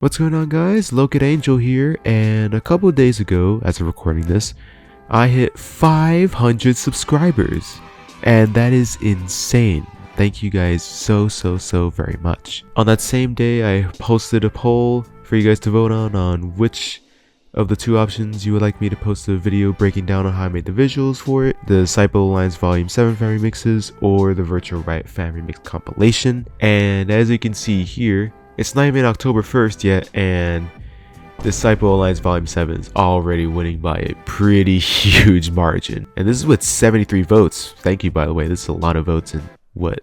What's going on, guys? Local Angel here, and a couple of days ago, as of recording this, I hit 500 subscribers, and that is insane. Thank you guys so very much. On that same day, I posted a poll for you guys to vote on which of the two options you would like me to post a video breaking down on how I made the visuals for it: the Disciple Alliance Volume 7 Fan-Remixes or the Virtual Riot Fan-Remix compilation. And as you can see here, it's not even October 1st yet, and Disciple Alliance Volume 7 is already winning by a pretty huge margin. And this is with 73 votes. Thank you, by the way. This is a lot of votes in, what,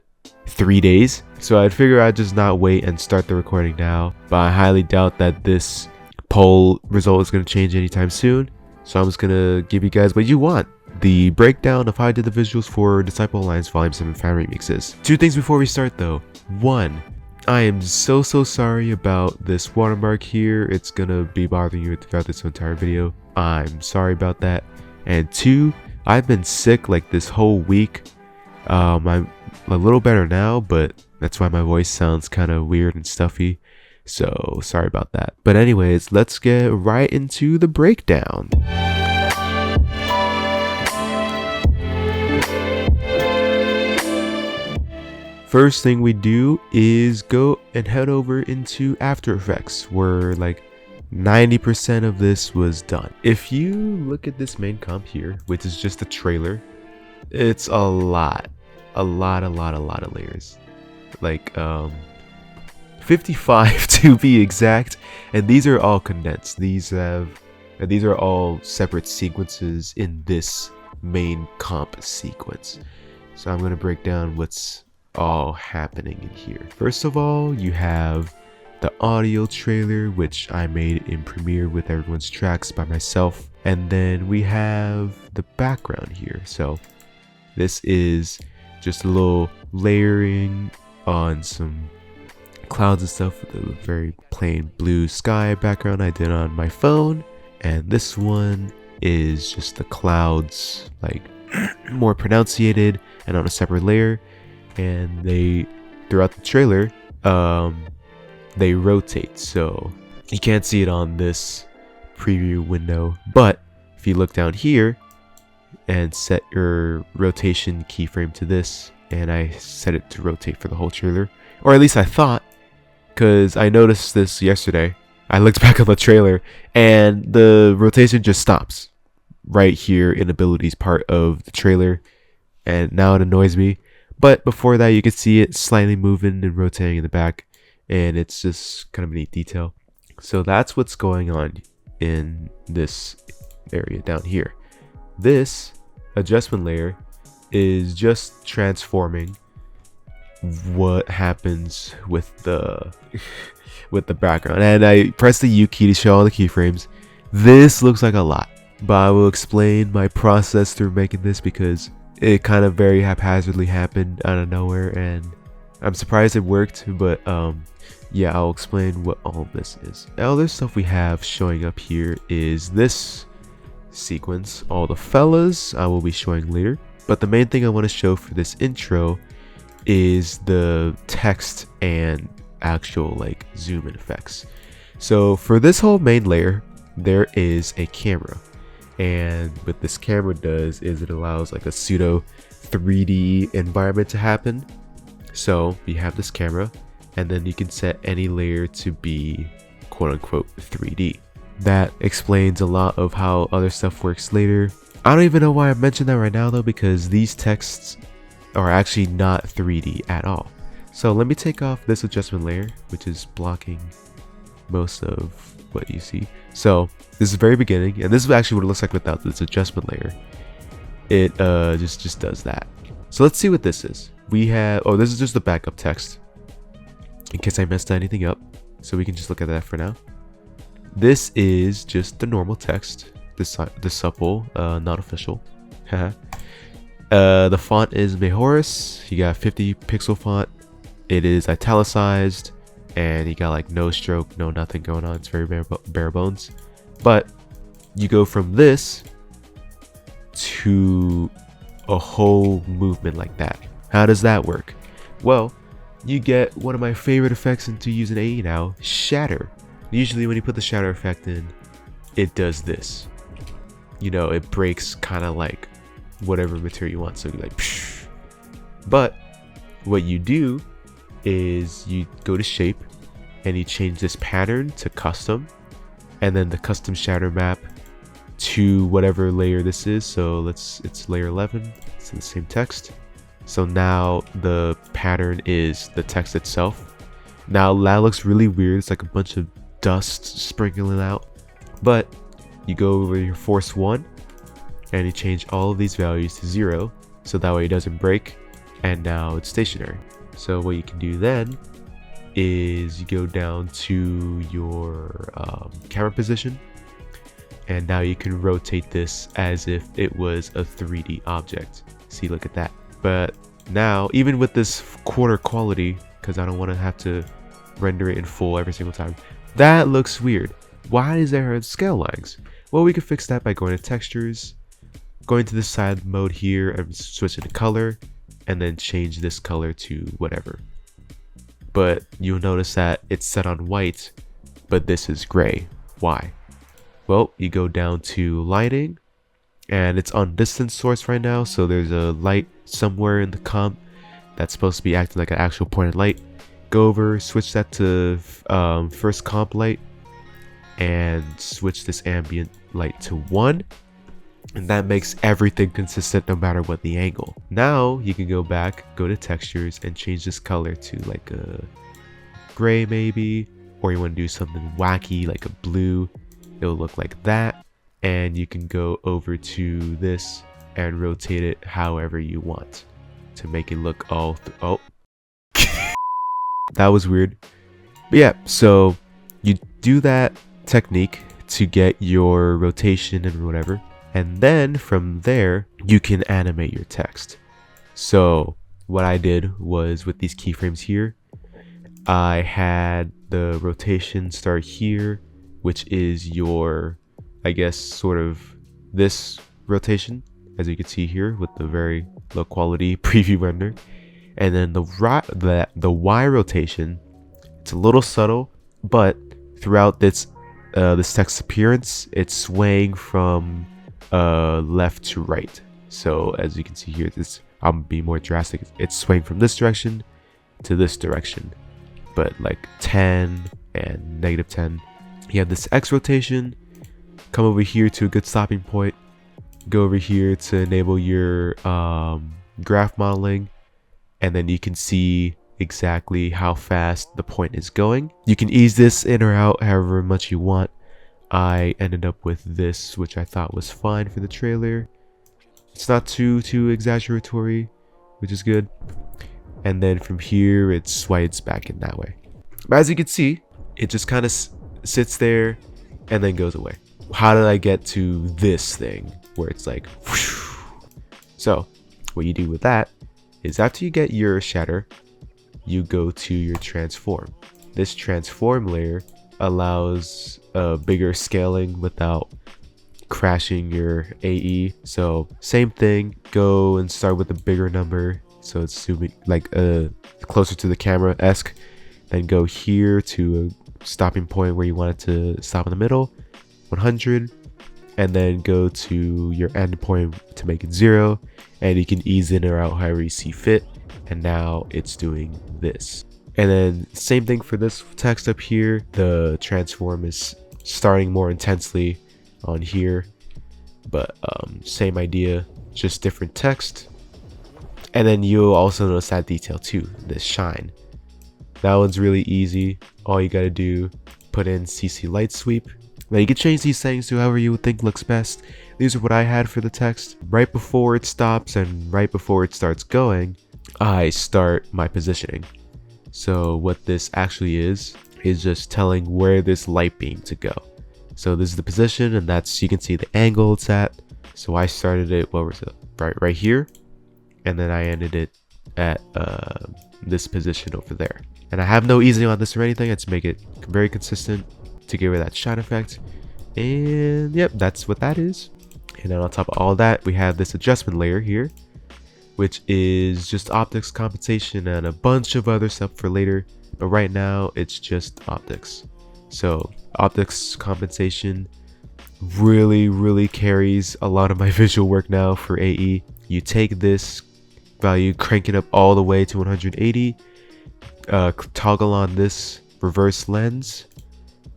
3 days? So I'd figure I'd just not wait and start the recording now. But I highly doubt that this poll result is going to change anytime soon. So I'm just going to give you guys what you want: the breakdown of how I did the visuals for Disciple Alliance Volume 7 Fan-Remixes. Two things before we start though. One, I am so sorry about this watermark here. It's gonna be bothering you throughout this entire video. I'm sorry about that. And two, I've been sick like this whole week. I'm a little better now, but that's why my voice sounds kind of weird and stuffy. So sorry about that. But anyways, let's get right into the breakdown. First thing we do is go and head over into After Effects, where like 90% of this was done. If you look at this main comp here, which is just a trailer, it's a lot of layers, like 55 to be exact. And these are all condensed. These are all separate sequences in this main comp sequence. So I'm gonna break down what's all happening in here. First of all, you have the audio trailer, which I made in Premiere with everyone's tracks by myself. And then we have the background here. So this is just a little layering on some clouds and stuff with a very plain blue sky background I did on my phone. And this one is just the clouds, like more pronunciated and on a separate layer. And they, throughout the trailer, they rotate, so you can't see it on this preview window. But if you look down here and set your rotation keyframe to this, and I set it to rotate for the whole trailer, or at least I thought, because I noticed this yesterday. I looked back on the trailer and the rotation just stops right here in abilities part of the trailer, and now it annoys me. But before that, you can see it slightly moving and rotating in the back, and it's just kind of a neat detail. So that's what's going on in this area down here. This adjustment layer is just transforming what happens with the background. And I press the U key to show all the keyframes. This looks like a lot, but I will explain my process through making this, because it kind of very haphazardly happened out of nowhere, and I'm surprised it worked. But yeah, I'll explain what all of this is. The other stuff we have showing up here is this sequence. All the fellas I will be showing later, but the main thing I want to show for this intro is the text and actual like zoom in effects. So for this whole main layer, there is a camera. And what this camera does is it allows like a pseudo 3D environment to happen. So you have this camera, and then you can set any layer to be quote unquote 3D. That explains a lot of how other stuff works later. I don't even know why I mentioned that right now though, because these texts are actually not 3D at all. So let me take off this adjustment layer, which is blocking most of what you see. So this is the very beginning, and this is actually what it looks like without this adjustment layer. It just does that. So let's see what this is. We have, oh, this is just the backup text in case I messed anything up, so we can just look at that for now. This is just the normal text, the supple, not official. The font is Mejoris. You got 50 pixel font. It is italicized, and you got like no stroke, no nothing going on. It's very bare bones. But you go from this to a whole movement like that. How does that work? Well, you get one of my favorite effects into using AE now, shatter. Usually when you put the shadow effect in, it does this. You know, it breaks kind of like whatever material you want. So you're like, psh. But what you do is you go to shape and you change this pattern to custom, and then the custom shadow map to whatever layer this is. So it's layer 11. It's in the same text. So now the pattern is the text itself. Now that looks really weird. It's like a bunch of dust sprinkling out. But you go over your force 1 and you change all of these values to 0. So that way it doesn't break. And now it's stationary. So what you can do then is you go down to your camera position. And now you can rotate this as if it was a 3D object. See, look at that. But now, even with this quarter quality, because I don't want to have to render it in full every single time, that looks weird. Why is there scale lines? Well, we can fix that by going to textures, going to the side mode here and switching to color, and then change this color to whatever. But you'll notice that it's set on white, but this is gray. Why? Well, you go down to lighting, and it's on distance source right now, so there's a light somewhere in the comp that's supposed to be acting like an actual pointed light. Go over, switch that to first comp light, and switch this ambient light to 1, and that makes everything consistent no matter what the angle. Now you can go back, go to textures, and change this color to like a gray maybe, or you want to do something wacky like a blue. It'll look like that, and you can go over to this and rotate it however you want to make it look all oh that was weird. But yeah, so you do that technique to get your rotation and whatever, and then from there you can animate your text. So what I did was, with these keyframes here, I had the rotation start here, which is your, I guess, sort of this rotation, as you can see here with the very low quality preview render. And then the Y rotation, it's a little subtle, but throughout this text appearance, it's swaying from left to right. So as you can see here, I'm gonna be more drastic. It's swaying from this direction to this direction, but like 10 and -10. You have this X rotation. Come over here to a good stopping point. Go over here to enable your graph modeling, and then you can see exactly how fast the point is going. You can ease this in or out however much you want. I ended up with this, which I thought was fine for the trailer. It's not too exaggeratory, which is good. And then from here it swides back in that way. But as you can see, it just kind of sits there and then goes away. How did I get to this thing where it's like whoosh? So what you do with that is, after you get your shatter, you go to your transform. This transform layer allows bigger scaling without crashing your AE. So same thing, go and start with a bigger number, so it's zooming like closer to the camera-esque. Then go here to a stopping point where you want it to stop in the middle, 100, and then go to your end point to make it 0, and you can ease in or out however you see fit. And now it's doing this. And then same thing for this text up here. The transform is starting more intensely on here, but same idea, just different text. And then you'll also notice that detail too, this shine. That one's really easy. All you gotta do, put in CC light sweep. Now you can change these settings to however you would think looks best. These are what I had for the text. Right before it stops and right before it starts going, I start my positioning. So what this actually is just telling where this light beam to go. So this is the position, and that's, you can see the angle it's at. So I started it, what was it, right here, and then I ended it at this position over there. And I have no easing on this or anything. I just make it very consistent to give it that shine effect. And yep, that's what that is. And then on top of all that, we have this adjustment layer here, which is just optics compensation and a bunch of other stuff for later. But right now it's just optics. So optics compensation really carries a lot of my visual work now for AE. You take this value, crank it up all the way to 180, toggle on this reverse lens,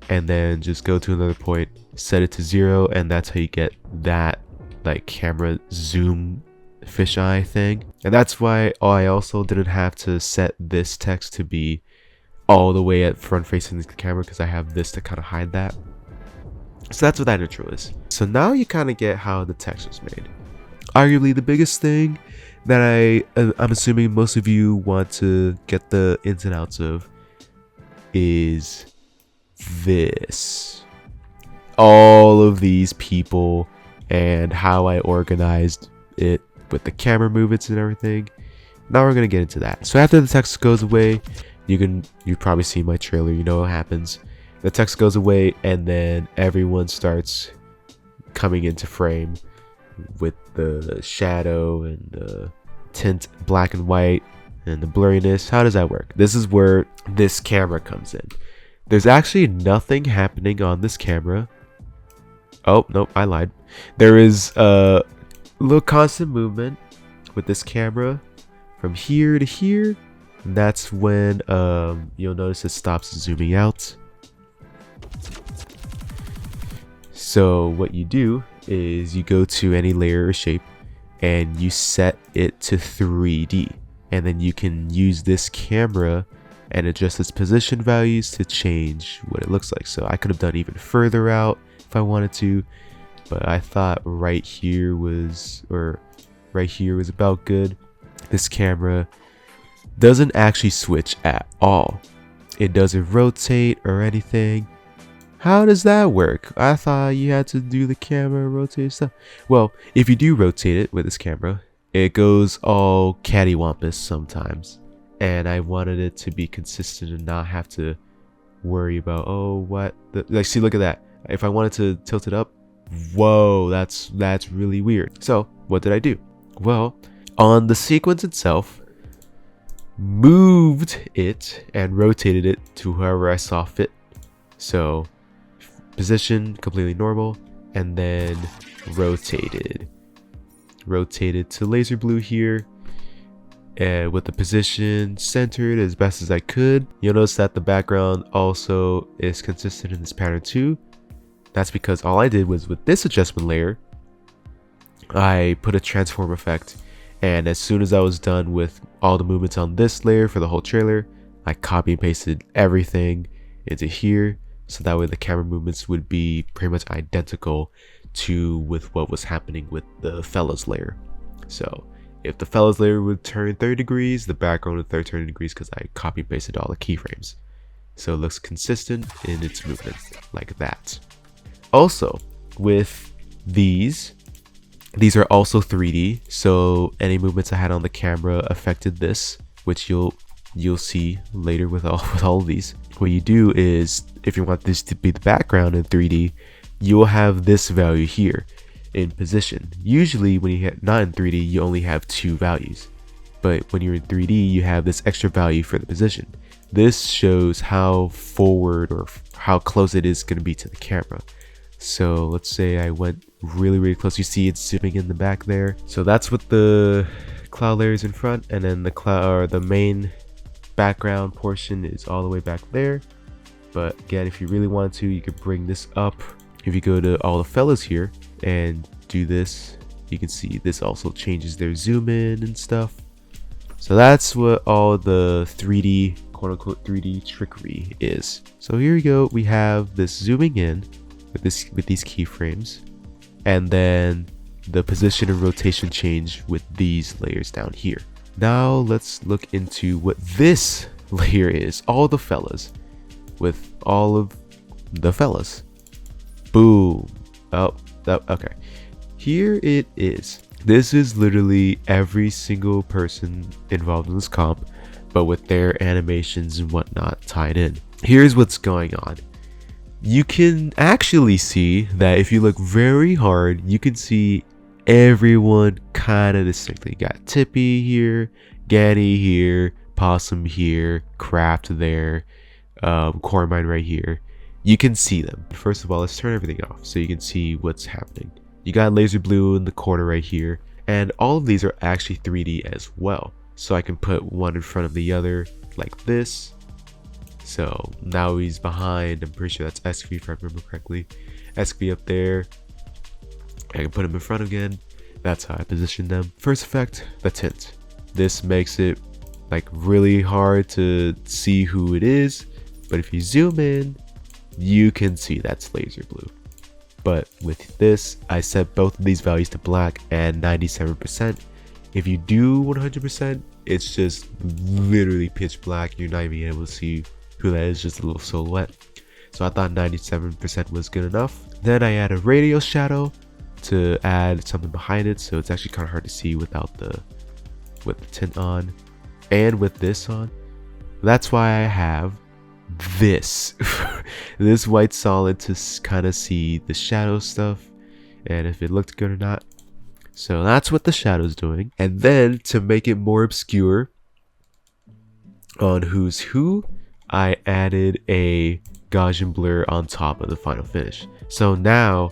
and then just go to another point, set it to 0, and that's how you get that like camera zoom fisheye thing. And that's why I also didn't have to set this text to be all the way at front facing the camera, because I have this to kind of hide that. So that's what that intro is. So now you kind of get how the text was made. Arguably the biggest thing that I'm assuming most of you want to get the ins and outs of is this. All of these people and how I organized it with the camera movements and everything. Now we're gonna get into that. So after the text goes away, you've probably seen my trailer, you know what happens. The text goes away and then everyone starts coming into frame with the shadow and the tint, black and white, and the blurriness. How does that work? This is where this camera comes in. There's actually nothing happening on this camera. Oh, nope, I lied. There is a little constant movement with this camera from here to here. And that's when you'll notice it stops zooming out. So what you do is you go to any layer or shape and you set it to 3D, and then you can use this camera and adjust its position values to change what it looks like. So I could have done even further out if I wanted to, but I thought right here was about good. This camera doesn't actually switch at all. It doesn't rotate or anything. How does that work? I thought you had to do the camera rotate stuff. Well, if you do rotate it with this camera, it goes all cattywampus sometimes. And I wanted it to be consistent and not have to worry about, oh, what? Like, see, look at that. If I wanted to tilt it up, whoa, that's really weird. So what did I do? Well, on the sequence itself, moved it and rotated it to whoever I saw fit. So position completely normal, and then rotated to laser blue here, and with the position centered as best as I could. You'll notice that the background also is consistent in this pattern too. That's because all I did was, with this adjustment layer, I put a transform effect, and as soon as I was done with all the movements on this layer for the whole trailer, I copy and pasted everything into here, so that way the camera movements would be pretty much identical to with what was happening with the fellas layer. So if the fellas layer would turn 30 degrees, the background would turn 30 degrees, because I copy and pasted all the keyframes. So it looks consistent in its movement like that. Also, with these are also 3D, so any movements I had on the camera affected this, which you'll see later with all of these. What you do is, if you want this to be the background in 3D, you'll have this value here in position. Usually when you hit not in 3D, you only have 2 values, but when you're in 3D, you have this extra value for the position. This shows how forward or how close it is going to be to the camera. So let's say I went really close. You see it's zooming in the back there. So that's what the cloud layer is in front, and then the cloud, or the main background portion, is all the way back there. But again, if you really want to, you could bring this up. If you go to all the fellas here and do this, you can see this also changes their zoom in and stuff. So that's what all the 3D, quote unquote 3D trickery is. So here we go. We have this zooming in with these keyframes, and then the position and rotation change with these layers down here. Now let's look into what this layer is. All the fellas, with all of the fellas. Boom. Oh, okay. Here it is. This is literally every single person involved in this comp, but with their animations and whatnot tied in. Here's what's going on. You can actually see that if you look very hard, you can see everyone kind of distinctly. You got Tippy here, Gaddy here, Possum here, Craft there, Cormine right here. you can see them. First of all, let's turn everything off so you can see what's happening. You got laser blue in the corner right here, and all of these are actually 3D as well. So I can put one in front of the other like this. So now he's behind, I'm pretty sure that's SQ if I remember correctly. SQ up there. I can put him in front again. That's how I position them. First effect, the tint. This makes it like really hard to see who it is, but if you zoom in, you can see that's laser blue. But with this, I set both of these values to black and 97%. If you do 100%, it's just literally pitch black. You're not even able to see who that is, just a little silhouette. So I thought 97% was good enough. Then I add a radial shadow to add something behind it, so it's actually kind of hard to see without with the tint on and with this on. That's why I have this this white solid to kind of see the shadow stuff and if it looked good or not. So that's what the shadow's doing. And then to make it more obscure on who's who, I added a Gaussian blur on top of the final finish. So now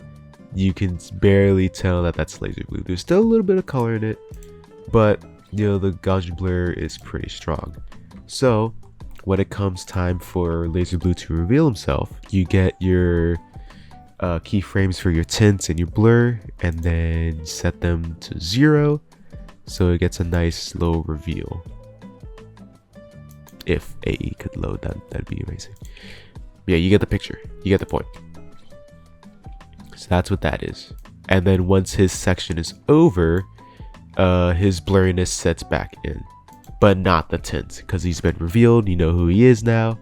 you can barely tell that that's laser blue. There's still a little bit of color in it, but you know, the Gaussian blur is pretty strong. So when it comes time for laser blue to reveal himself, you get your keyframes for your tints and your blur, and then set them to 0 so it gets a nice low reveal. If AE could load that, that'd be amazing. Yeah, you get the picture, you get the point. So that's what that is. And then once his section is over, his blurriness sets back in, but not the tint, because he's been revealed. You know who he is now,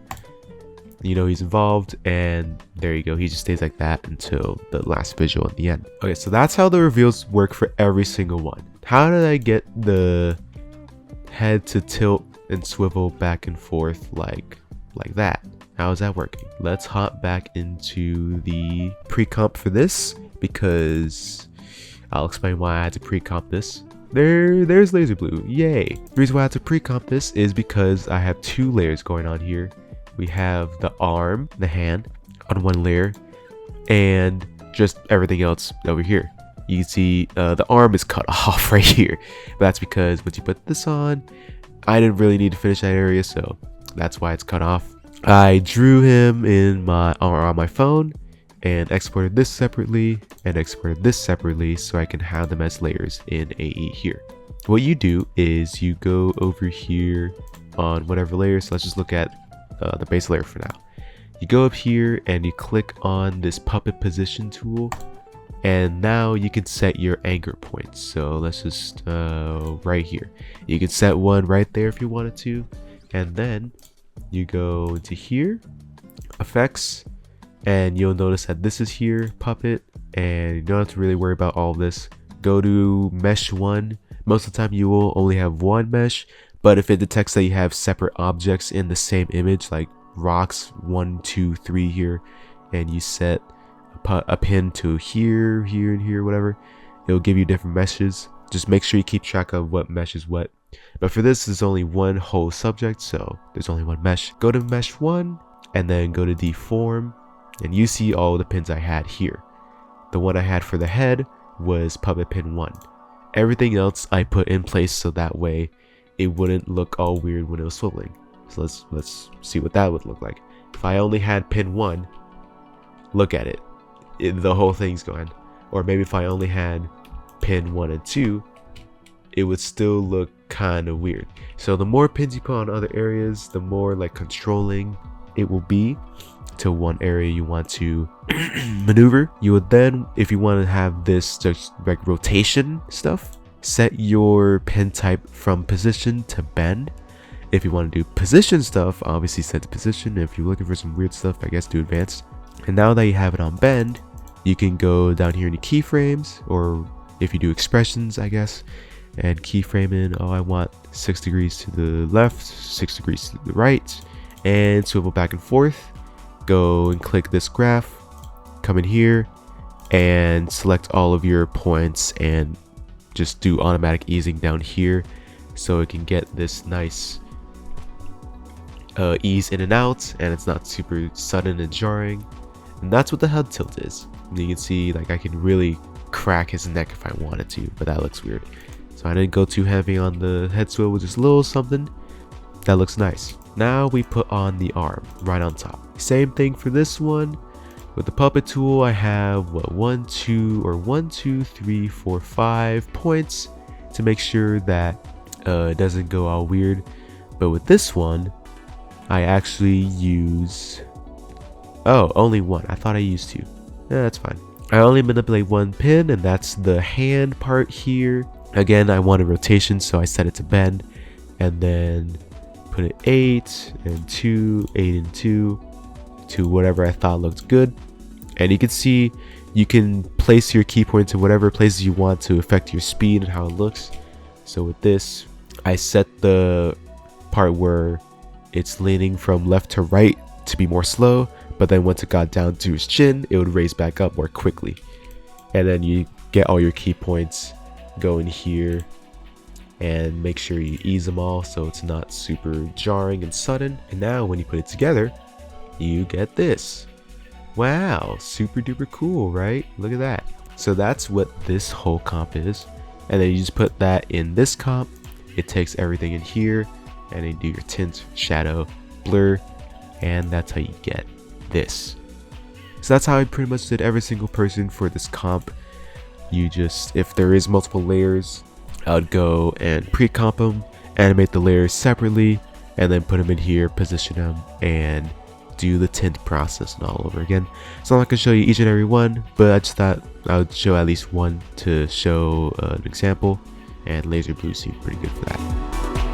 you know he's involved, and there you go. He just stays like that until the last visual at the end. Okay, so that's how the reveals work for every single one. How did I get the head to tilt and swivel back and forth like that? How is that working? Let's hop back into the pre-comp for this, because I'll explain why I had to pre-comp this. There's laser blue, yay. The reason why I had to pre-comp this is because I have two layers going on here. We have the arm, the hand on one layer, and just everything else over here. You can see the arm is cut off right here. But that's because once you put this on, I didn't really need to finish that area, so that's why it's cut off. I drew him on my phone and exported this separately and exported this separately so I can have them as layers in AE here. What you do is you go over here on whatever layer, so let's just look at the base layer for now. You go up here and you click on this puppet position tool, and now you can set your anchor points. So let's just right here, you can set one right there if you wanted to, and then you go into here, effects, and you'll notice that this is here, puppet, and you don't have to really worry about all of this. Go to mesh 1. Most of the time you will only have one mesh, but if it detects that you have separate objects in the same image, like rocks 1, 2, 3 here, and you set a pin to here, here, and here, whatever, it'll give you different meshes. Just make sure you keep track of what mesh is what. But for this, there's only one whole subject, so there's only one mesh. Go to mesh 1 and then go to deform, and you see all the pins I had here. The one I had for the head was puppet pin 1. Everything else I put in place so that way it wouldn't look all weird when it was swiveling. So let's see what that would look like. If I only had pin 1, look at it, the whole thing's gone. Or maybe if I only had pin 1 and 2, it would still look kind of weird. So the more pins you put on other areas, the more like controlling it will be to one area you want to maneuver. You would then, if you want to have this just like rotation stuff, set your pin type from position to bend. If you want to do position stuff, obviously set to position. If you're looking for some weird stuff, I guess do advanced. And now that you have it on bend, you can go down here into keyframes, or if you do expressions, I guess, and keyframe in, oh, I want 6 degrees to the left, 6 degrees to the right, and swivel back and forth. Go and click this graph, come in here and select all of your points and just do automatic easing down here so it can get this nice ease in and out, and it's not super sudden and jarring. And that's what the head tilt is. And you can see like I can really crack his neck if I wanted to, but that looks weird. So I didn't go too heavy on the head swivel, just a little something. That looks nice. Now we put on the arm right on top. Same thing for this one. With the puppet tool, I have what 1, 2, 3, 4, 5 points to make sure that it doesn't go all weird. But with this one, I actually use only one. I thought I used 2. Yeah, that's fine. I only manipulate 1 pin, and that's the hand part here. Again, I wanted rotation, so I set it to bend, and then put it 8 and 2, 8 and 2 to whatever I thought looked good. And you can see you can place your key points in whatever places you want to affect your speed and how it looks. So with this, I set the part where it's leaning from left to right to be more slow, but then once it got down to his chin, it would raise back up more quickly. And then you get all your key points, go in here and make sure you ease them all so it's not super jarring and sudden. And now when you put it together, you get this. Wow, super duper cool, right? Look at that. So that's what this whole comp is. And then you just put that in this comp. It takes everything in here and then you do your tint, shadow, blur, and that's how you get this. So that's how I pretty much did every single person for this comp. You just, if there is multiple layers, I would go and pre-comp them, animate the layers separately, and then put them in here, position them, and do the tint process and all over again. So I'm not going to show you each and every one, but I just thought I would show at least one to show an example, and laser blue seemed pretty good for that.